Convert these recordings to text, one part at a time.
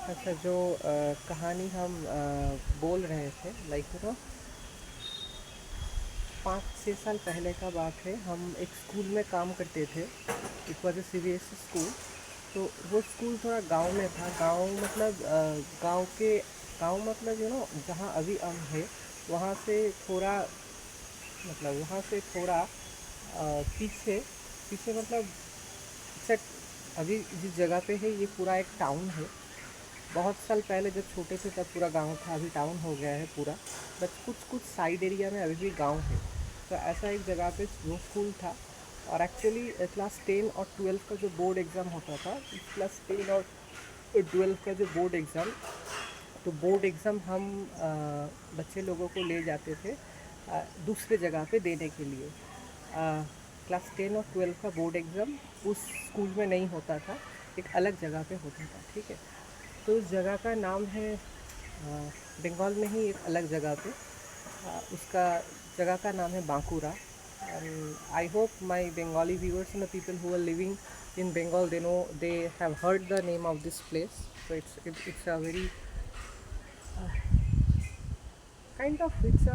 अच्छा, जो कहानी हम बोल रहे थे, लाइक 5-6 साल पहले का बात है। हम एक स्कूल में काम करते थे। It was a CBSE school. तो वो स्कूल थोड़ा गांव में था। गांव मतलब गांव मतलब जहाँ अभी हम है, वहाँ से थोड़ा वहाँ से थोड़ा पीछे पीछे मतलब सेट। अभी जिस जगह पे है, ये पूरा एक टाउन है। बहुत साल पहले जब छोटे थे तब पूरा गांव था, अभी टाउन हो गया है पूरा। बट कुछ कुछ साइड एरिया में अभी भी गांव है। तो ऐसा एक जगह पे वो स्कूल था। और एक्चुअली क्लास 10 और 12 का जो बोर्ड एग्ज़ाम होता था, क्लास 10 और 12 का जो बोर्ड एग्ज़ाम, तो बोर्ड एग्ज़ाम हम बच्चे लोगों को ले जाते थे दूसरे जगह पे देने के लिए। क्लास 10 और 12 का बोर्ड एग्ज़ाम उस स्कूल में नहीं होता था, एक अलग जगह पे होता था। ठीक है। तो उस जगह का नाम है बंगाल में ही एक अलग जगह पे उसका जगह का नाम है Bankura. And I hope my Bengali viewers and the people who are living in Bengal, they have heard the name of this place. So it's a very it's a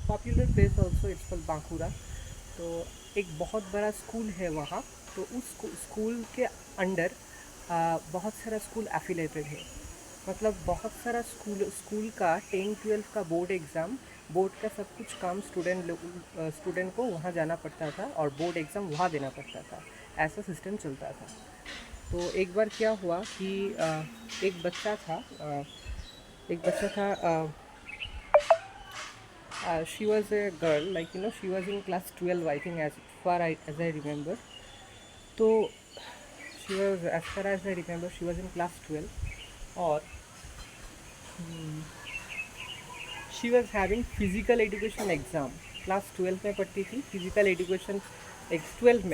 popular place also. It's called Bankura. तो एक बहुत बड़ा school है वहाँ। तो उस school के under बहुत सारा स्कूल एफिलेटेड है। मतलब बहुत सारा स्कूल का 10-12 का बोर्ड एग्ज़ाम, बोर्ड का सब कुछ काम स्टूडेंट को वहाँ जाना पड़ता था और बोर्ड एग्ज़ाम वहाँ देना पड़ता था। ऐसा सिस्टम चलता था। तो एक बार क्या हुआ कि एक बच्चा था अ, एक बच्चा था she was a girl, like she was in class 12, I think, as I remember. So she was, as far as I remember, she was in class 12, और she was having physical education exam. Class 12 में पढ़ती थी। Physical education एक 12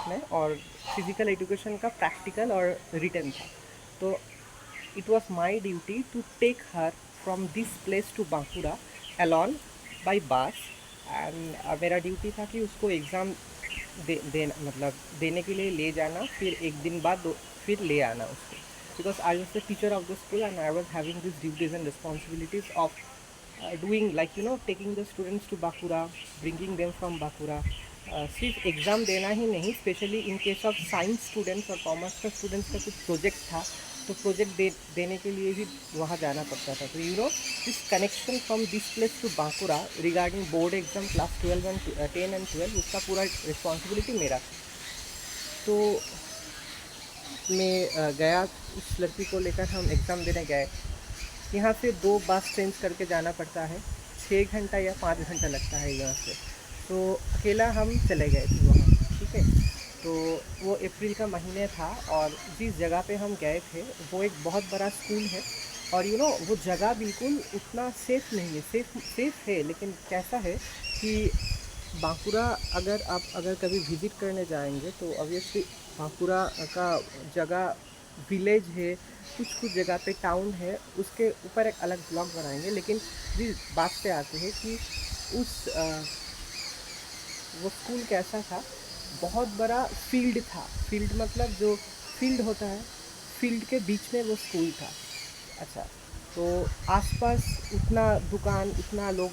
में और physical education का practical और written था। तो it was my duty to take her from this place to Bankura alone by bus। And मेरा ड्यूटी था कि उसको एग्ज़ाम देने के लिए ले जाना, फिर एक दिन बाद फिर ले आना उसको। Because I was the teacher of the school and I was having this duties and responsibilities of doing, like taking the students to Bakura, bringing them from Bakura। सिर्फ एग्ज़ाम देना ही नहीं, specially in case of science students और commerce का students का कुछ project था, तो project देने के लिए भी वहाँ जाना पड़ता था। तो this connection from this place to Bankura regarding board exam class 10 and 12, उसका पूरा रिस्पॉन्सिबिलिटी मेरा था। तो मैं गया, उस लड़की को लेकर हम एग्ज़ाम देने गए। यहाँ से 2 बस चेंज करके जाना पड़ता है। 6 घंटा या 5 घंटा लगता है यहाँ से। तो अकेला हम चले गए थे वहाँ। ठीक है। तो वो अप्रैल का महीने था और जिस जगह पे हम गए थे वो एक बहुत बड़ा स्कूल है। और वो जगह बिल्कुल उतना सेफ़ नहीं है। सेफ़ है, लेकिन कैसा है कि बांकुरा, अगर कभी विज़िट करने जाएंगे तो ऑब्वियसली बांकुरा का जगह विलेज है, कुछ कुछ जगह पे टाउन है, उसके ऊपर एक अलग ब्लॉग बनाएंगे। लेकिन जिस बात पे आते हैं कि उस वो स्कूल कैसा था। बहुत बड़ा फील्ड था। फील्ड मतलब जो फील्ड होता है, फील्ड के बीच में वो स्कूल था। अच्छा। तो आसपास उतना दुकान, उतना लोग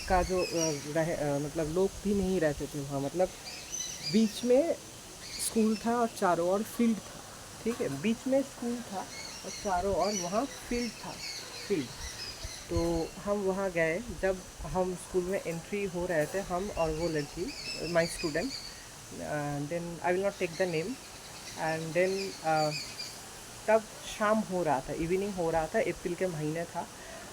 का जो मतलब लोग भी नहीं रहते थे वहाँ। मतलब बीच में स्कूल था और चारों ओर फील्ड था। ठीक है। बीच में स्कूल था और चारों ओर वहाँ फील्ड था। फील्ड। तो हम वहाँ गए। जब हम स्कूल में एंट्री हो रहे थे, हम और वो लड़की, my student, then I will not take the name. And then तब शाम हो रहा था, इवनिंग हो रहा था, अप्रैल के महीने था।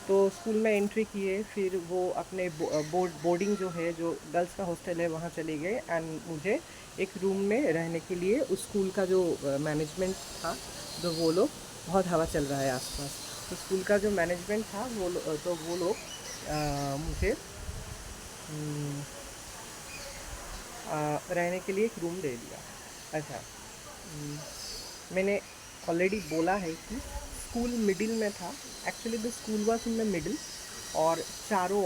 तो स्कूल में एंट्री किए, फिर वो अपने बोर्डिंग जो है, जो गर्ल्स का हॉस्टल है, वहाँ चले गए। एंड मुझे एक रूम में रहने के लिए, उस स्कूल का जो मैनेजमेंट था, जो वो लोग, बहुत हवा चल रहा है आसपास, तो स्कूल का जो मैनेजमेंट था वो लोग मुझे रहने के लिए एक रूम दे दिया। अच्छा। मैंने ऑलरेडी बोला है कि स्कूल मिडिल में था। Actually the school was in the middle, और चारों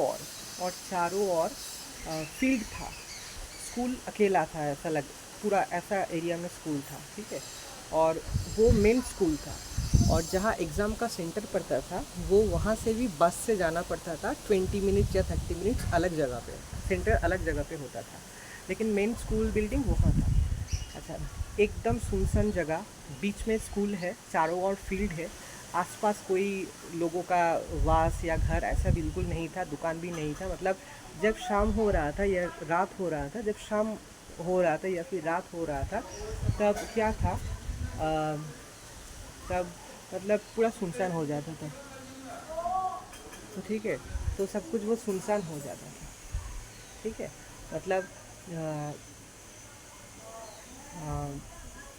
ओर फील्ड था। स्कूल अकेला था, ऐसा लग, पूरा ऐसा एरिया में स्कूल था। ठीक है। और वो मेन स्कूल था। और जहाँ एग्ज़ाम का सेंटर पड़ता था वो वहाँ से भी बस से जाना पड़ता था 20 मिनट या 30 मिनट, अलग जगह पे सेंटर अलग जगह पे होता था, लेकिन मेन स्कूल बिल्डिंग वहाँ था। अच्छा, एकदम सुनसान जगह, बीच में स्कूल है, चारों ओर फील्ड है, आसपास कोई लोगों का वास या घर ऐसा बिल्कुल नहीं था, दुकान भी नहीं था। मतलब जब शाम हो रहा था या रात हो रहा था, जब शाम हो रहा था या फिर रात हो रहा था, तब क्या था, तब मतलब पूरा सुनसान हो जाता था। तो ठीक है, तो सब कुछ वो सुनसान हो जाता था। ठीक है, मतलब अ, अ,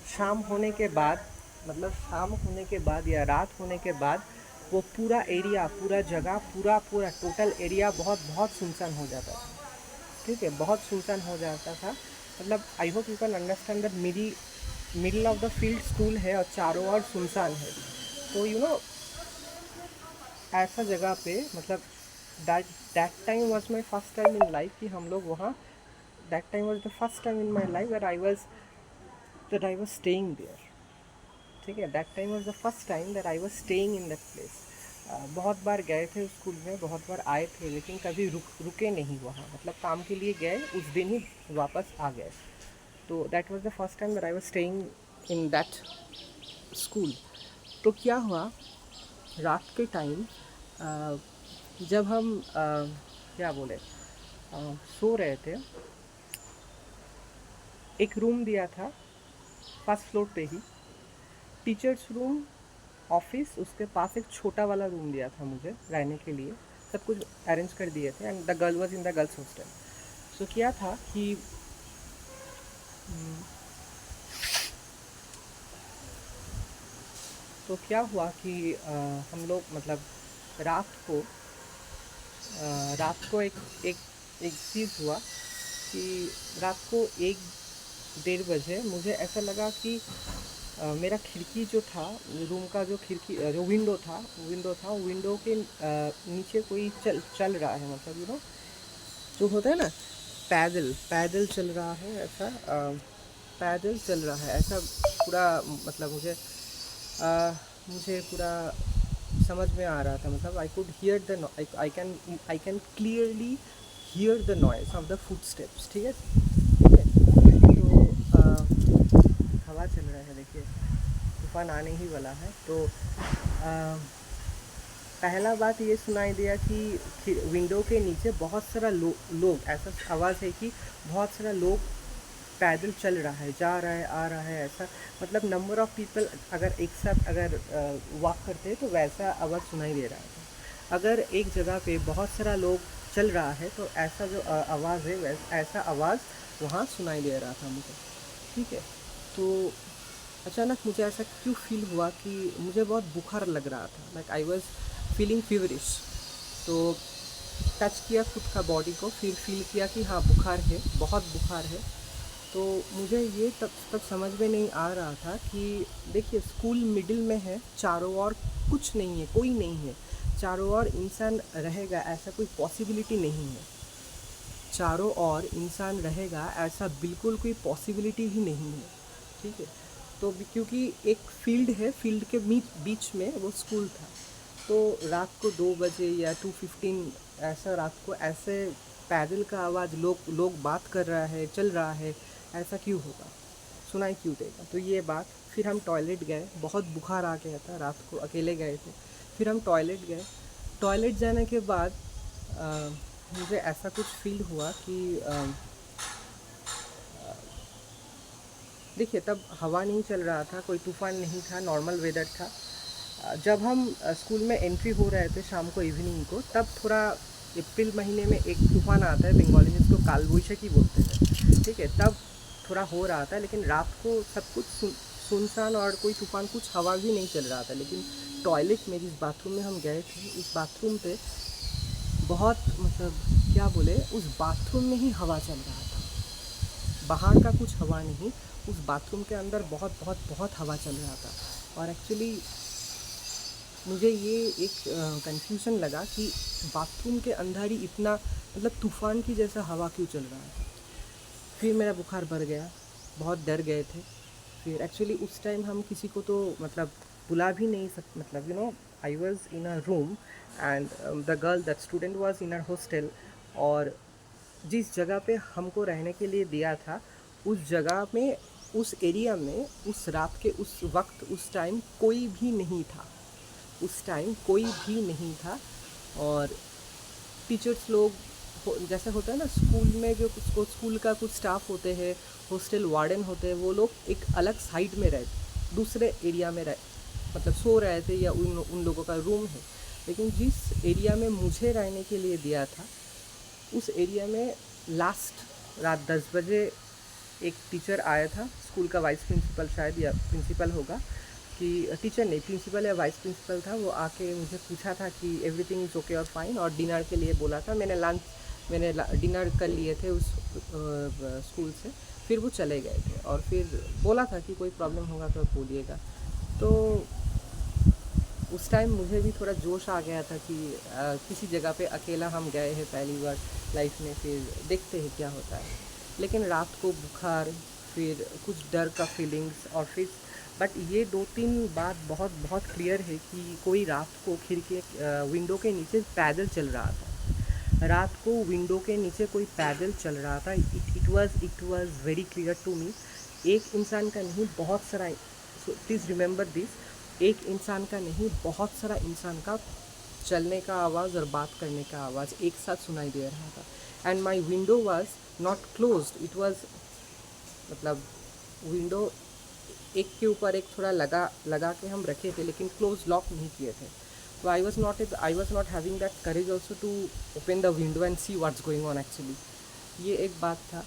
शाम होने के बाद, मतलब शाम होने के बाद या रात होने के बाद वो पूरा एरिया, पूरा जगह, पूरा पूरा टोटल एरिया बहुत बहुत सुनसान हो जाता था। ठीक है, बहुत सुनसान हो जाता था। मतलब I hope you can understand that मेरी middle of the field school है और चारों ओर सुनसान है। तो ऐसा जगह पे, मतलब that that time was my first time in life कि हम लोग वहाँ, that time was the first time in my life that I was staying there. ठीक है, that time was the first time that I was staying in that place. बहुत बार गए थे उस स्कूल में, बहुत बार आए थे, लेकिन कभी रुके नहीं वहाँ, मतलब काम के लिए गए, उस दिन ही वापस आ गए। तो that was the first time that I was staying in that school. तो क्या हुआ, रात के टाइम जब हम क्या बोले, सो रहे थे, एक रूम दिया था फर्स्ट फ्लोर पे ही, टीचर्स रूम, ऑफिस, उसके पास एक छोटा वाला रूम दिया था मुझे रहने के लिए, सब कुछ अरेंज कर दिए थे, and the girl was in the girls hostel. So क्या था कि तो क्या हुआ कि हम लोग, मतलब रात को एक एक एक चीज़ हुआ कि रात को 1-1:30 बजे मुझे ऐसा लगा कि मेरा खिड़की जो था, रूम का जो खिड़की, जो विंडो था, विंडो के नीचे कोई चल रहा है, मतलब जो होता है ना, पैदल पैदल चल रहा है ऐसा, पैदल चल रहा है ऐसा, पूरा, मतलब मुझे पूरा समझ में आ रहा था, मतलब I could hear the, I can clearly here the noise of the foot steps. ठीक है, ठीक है। तो हवा चल रहा है, देखिए तूफान आने ही वाला है। तो पहला बात ये सुनाई दिया कि विंडो के नीचे बहुत सारा लोग, ऐसा आवाज़ है कि बहुत सारा लोग पैदल चल रहा है, जा रहा है, आ रहा है, ऐसा, मतलब नंबर ऑफ़ पीपल अगर एक साथ अगर वॉक करते हैं तो वैसा आवाज़ सुनाई दे रहा है। अगर एक जगह पे बहुत सारा लोग चल रहा है तो ऐसा जो आवाज़ है, वैसा ऐसा आवाज़ वहाँ सुनाई दे रहा था मुझे। ठीक है, तो अचानक मुझे ऐसा क्यों फील हुआ कि मुझे बहुत बुखार लग रहा था, like I was feeling feverish. तो टच किया खुद का बॉडी को, फिर फील किया कि हाँ बुखार है, बहुत बुखार है। तो मुझे ये तब समझ में नहीं आ रहा था कि देखिए स्कूल मिडिल में है, चारों ओर कुछ नहीं है, कोई नहीं है, चारों ओर इंसान रहेगा ऐसा कोई पॉसिबिलिटी नहीं है, चारों ओर इंसान रहेगा ऐसा बिल्कुल कोई पॉसिबिलिटी ही नहीं है। ठीक है, तो क्योंकि एक फील्ड है, फील्ड के बीच में वो स्कूल था, तो रात को 2 बजे या 2:15 ऐसा, रात को ऐसे पैदल का आवाज़, लोग बात कर रहा है, चल रहा है, ऐसा क्यों होगा, सुनाई क्यों देगा। तो ये बात, फिर हम टॉयलेट गए, बहुत बुखार आ गया था, रात को अकेले गए थे, फिर हम टॉयलेट गए। टॉयलेट जाने के बाद मुझे ऐसा कुछ फील हुआ कि देखिए तब हवा नहीं चल रहा था, कोई तूफ़ान नहीं था, नॉर्मल वेदर था। जब हम स्कूल में एंट्री हो रहे थे शाम को, इवनिंग को, तब थोड़ा अप्रैल महीने में एक तूफ़ान आता है, बंगाली में इसको काल वैशाखी बोलते हैं। ठीक है, तब थोड़ा हो रहा था, लेकिन रात को सब कुछ सुनसान और कोई तूफ़ान, कुछ हवा भी नहीं चल रहा था। लेकिन टॉयलेट में, जिस बाथरूम में हम गए थे, उस बाथरूम पे बहुत, मतलब क्या बोले, उस बाथरूम में ही हवा चल रहा था, बाहर का कुछ हवा नहीं, उस बाथरूम के अंदर बहुत बहुत बहुत हवा चल रहा था। और एक्चुअली मुझे ये एक कंफ्यूजन लगा कि बाथरूम के अंदर ही इतना, मतलब तूफ़ान की जैसा हवा क्यों चल रहा है। फिर मेरा बुखार बढ़ गया, बहुत डर गए थे। फिर एक्चुअली उस टाइम हम किसी को तो, मतलब बुला भी नहीं सक मतलब I was in a room and the girl that student was in a hostel. और जिस जगह पे हमको रहने के लिए दिया था, उस जगह में, उस एरिया में, उस रात के उस वक्त, उस टाइम कोई भी नहीं था। उस टाइम कोई भी नहीं था। और टीचर्स लोग जैसे होता है ना स्कूल में, जो स्कूल का कुछ स्टाफ होते हैं, हॉस्टल वार्डन होते हैं, वो लोग एक अलग साइड में रहते, दूसरे एरिया में मतलब सो रहे थे, या उन लोगों का रूम है। लेकिन जिस एरिया में मुझे रहने के लिए दिया था, उस एरिया में लास्ट रात 10 बजे एक टीचर आया था, स्कूल का वाइस प्रिंसिपल शायद, या प्रिंसिपल होगा, कि टीचर नहीं, प्रिंसिपल या वाइस प्रिंसिपल था। वो आके मुझे पूछा था कि एवरीथिंग इज़ ओके और फाइन, और डिनर के लिए बोला था। मैंने डिनर कर लिए थे उस स्कूल से। फिर वो चले गए थे और फिर बोला था कि कोई प्रॉब्लम होगा तो बोलिएगा। तो उस टाइम मुझे भी थोड़ा जोश आ गया था कि किसी जगह पे अकेला हम गए हैं पहली बार लाइफ में, फिर देखते हैं क्या होता है। लेकिन रात को बुखार, फिर कुछ डर का फीलिंग्स, और फिर बट ये 2-3 बात बहुत बहुत क्लियर है कि कोई रात को खिड़की विंडो के नीचे पैदल चल रहा था। रात को विंडो के नीचे कोई पैदल चल रहा था। It was very clear to me. एक इंसान का नहीं, बहुत सारा, प्लीज़ रिमेंबर दिस, एक इंसान का नहीं, बहुत सारा इंसान का चलने का आवाज़ और बात करने का आवाज़ एक साथ सुनाई दे रहा था। And my window was not closed, it was मतलब विंडो एक के ऊपर एक थोड़ा लगा के हम रखे थे, लेकिन क्लोज लॉक नहीं किए थे। तो I was not having that courage also to open the window and see what's going on actually. ये एक बात था।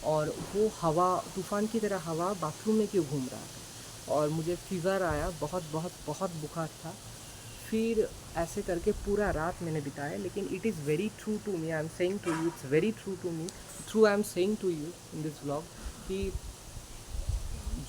और वो हवा, तूफ़ान की तरह हवा बाथरूम में क्यों घूम रहा था, और मुझे फीवर आया, बहुत बहुत बहुत बुखार था। फिर ऐसे करके पूरा रात मैंने बिताया। लेकिन it is very true to me, I am saying to you, it's very true to me, through I am saying to you in this vlog, कि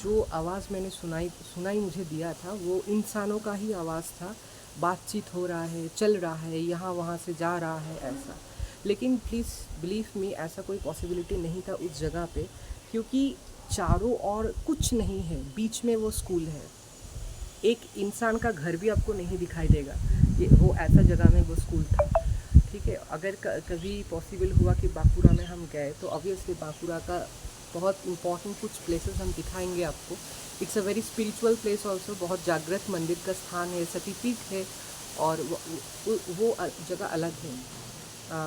जो आवाज़ मैंने सुनाई मुझे दिया था, वो इंसानों का ही आवाज़ था। बातचीत हो रहा है, चल रहा है, यहाँ वहाँ से जा रहा है, ऐसा। लेकिन प्लीज़ बिलीव मी, ऐसा कोई पॉसिबिलिटी नहीं था उस जगह पे, क्योंकि चारों ओर कुछ नहीं है, बीच में वो स्कूल है। एक इंसान का घर भी आपको नहीं दिखाई देगा। ये वो ऐसा जगह में वो स्कूल था। ठीक है, अगर कभी पॉसिबल हुआ कि बांकुड़ा में हम गए, तो ऑब्वियसली बांकुड़ा का बहुत इंपॉर्टेंट कुछ प्लेसेस हम दिखाएंगे आपको। It's a very spiritual place also, बहुत जागृत मंदिर का स्थान है, सतीपीठ है। और वो जगह अलग है।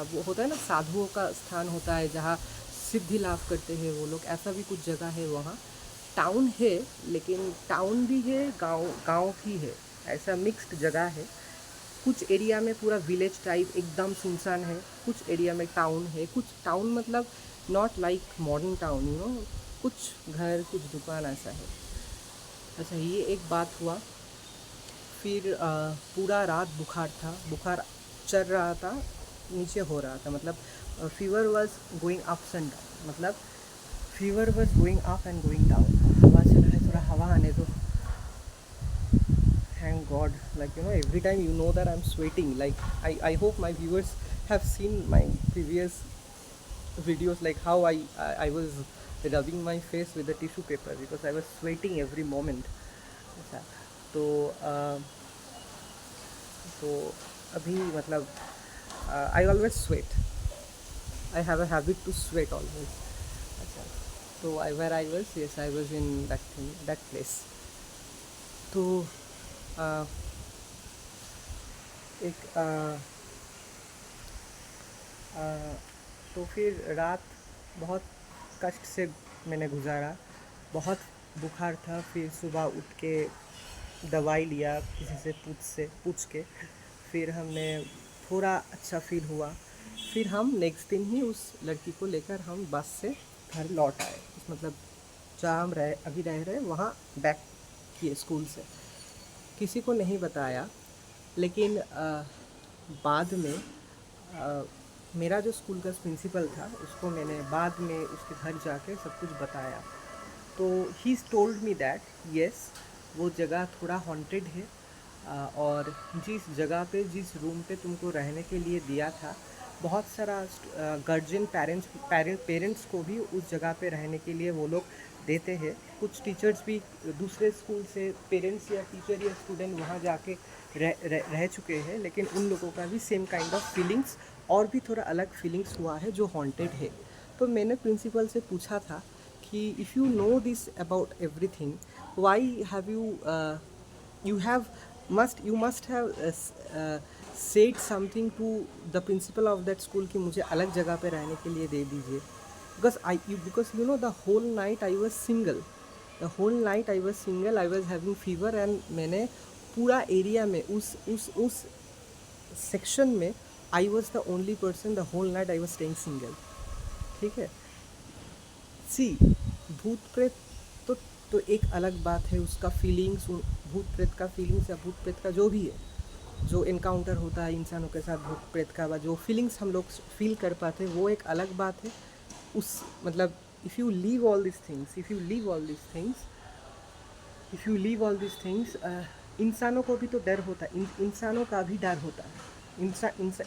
वो होता है ना, साधुओं का स्थान होता है जहाँ सिद्धि लाभ करते हैं वो लोग, ऐसा भी कुछ जगह है वहाँ। टाउन है, लेकिन टाउन भी है, गांव भी है, ऐसा मिक्स्ड जगह है। कुछ एरिया में पूरा विलेज टाइप एकदम सुनसान है, कुछ एरिया में टाउन है। कुछ टाउन मतलब नॉट लाइक मॉडर्न टाउन, कुछ घर, कुछ दुकान, ऐसा है। अच्छा, ये एक बात हुआ। फिर पूरा रात बुखार था, बुखार चल रहा था, नीचे हो रहा था, मतलब fever was going ups and down, मतलब fever was going up and going down. हवा चला है, थोड़ा हवा आने दो। Thank God, like every time that I'm sweating. Like I hope my viewers have seen my previous videos, like how I was rubbing my face with the tissue paper because I was sweating every moment. अच्छा, तो तो अभी मतलब I always sweat. I have a habit to sweat always. अच्छा, तो where I was, yes, I was in that place. तो एक तो फिर रात बहुत कष्ट से मैंने गुजारा, बहुत बुखार था। फिर सुबह उठ के दवाई लिया किसी से पूछ के, फिर हमने थोड़ा अच्छा फील हुआ। फिर हम नेक्स्ट दिन ही उस लड़की को लेकर हम बस से घर लौट आए, मतलब जहाँ हम अभी रह रहे वहाँ बैक किए स्कूल से। किसी को नहीं बताया, लेकिन बाद में मेरा जो स्कूल का प्रिंसिपल था, उसको मैंने बाद में उसके घर जाके सब कुछ बताया। तो he told me that yes, वो जगह थोड़ा हॉन्टेड है, और जिस जगह पे, जिस रूम पे तुमको रहने के लिए दिया था, बहुत सारा गार्जियन पेरेंट्स को भी उस जगह पे रहने के लिए वो लोग देते हैं। कुछ टीचर्स भी दूसरे स्कूल से पेरेंट्स या टीचर या स्टूडेंट वहाँ जाके रह चुके हैं, लेकिन उन लोगों का भी सेम काइंड ऑफ फीलिंग्स और भी थोड़ा अलग फीलिंग्स हुआ है जो हॉन्टेड है। तो मैंने प्रिंसिपल से पूछा था कि if you know this about everything, why have you must have said something to the principal of that school कि मुझे अलग जगह पे रहने के लिए दे दीजिए। because you know the whole night I was single, I was having fever, and मैंने पूरा एरिया में उस सेक्शन में I was the only person, the whole night I was staying single। ठीक है। सी भूत प्रेत तो एक अलग बात है, उसका फीलिंग्स, भूत प्रेत का फीलिंग्स या भूत प्रेत का जो भी है, जो इनकाउंटर होता है इंसानों के साथ भूत प्रेत का, जो फीलिंग्स हम लोग फील कर पाते हैं वो एक अलग बात है। उस मतलब if you leave all this things, इंसानों को भी तो डर होता है, इंसानों का भी डर होता है,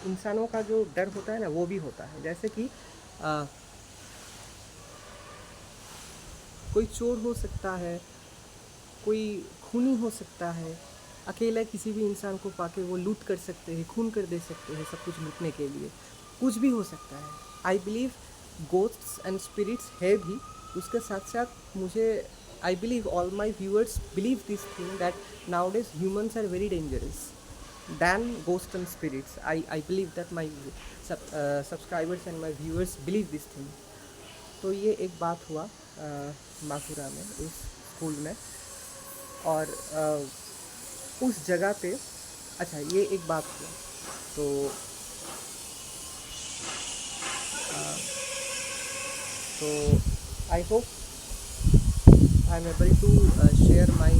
इंसानों का जो डर होता है ना वो भी होता है। जैसे कि कोई चोर हो सकता है, कोई खूनी हो सकता है, अकेला किसी भी इंसान को पाके वो लूट कर सकते हैं, खून कर दे सकते हैं सब कुछ लूटने के लिए, कुछ भी हो सकता है। I believe ghosts and spirits है भी। उसके साथ साथ मुझे I believe all my viewers believe this thing that nowadays humans are very dangerous than ghosts and spirits। I believe that my subscribers and my viewers believe this thing। तो ये एक बात हुआ माकुरा में, उस स्कूल में, और उस जगह पे। अच्छा, ये एक बात हुआ। तो I hope I am able to share my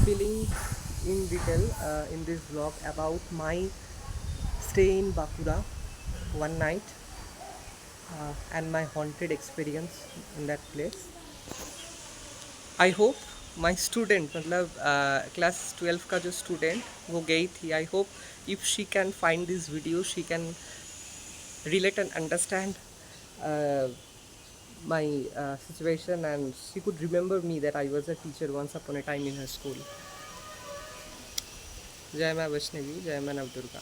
feelings in detail in this vlog about my stay in Bakura one night and my haunted experience in that place। I hope my student, मतलब class 12 का जो student वो गई थी, I hope if she can find this video she can relate and understand my situation, and she could remember me that I was a teacher once upon a time in her school। जय माँ वैष्णवी, जय माँ नवदुर्गा।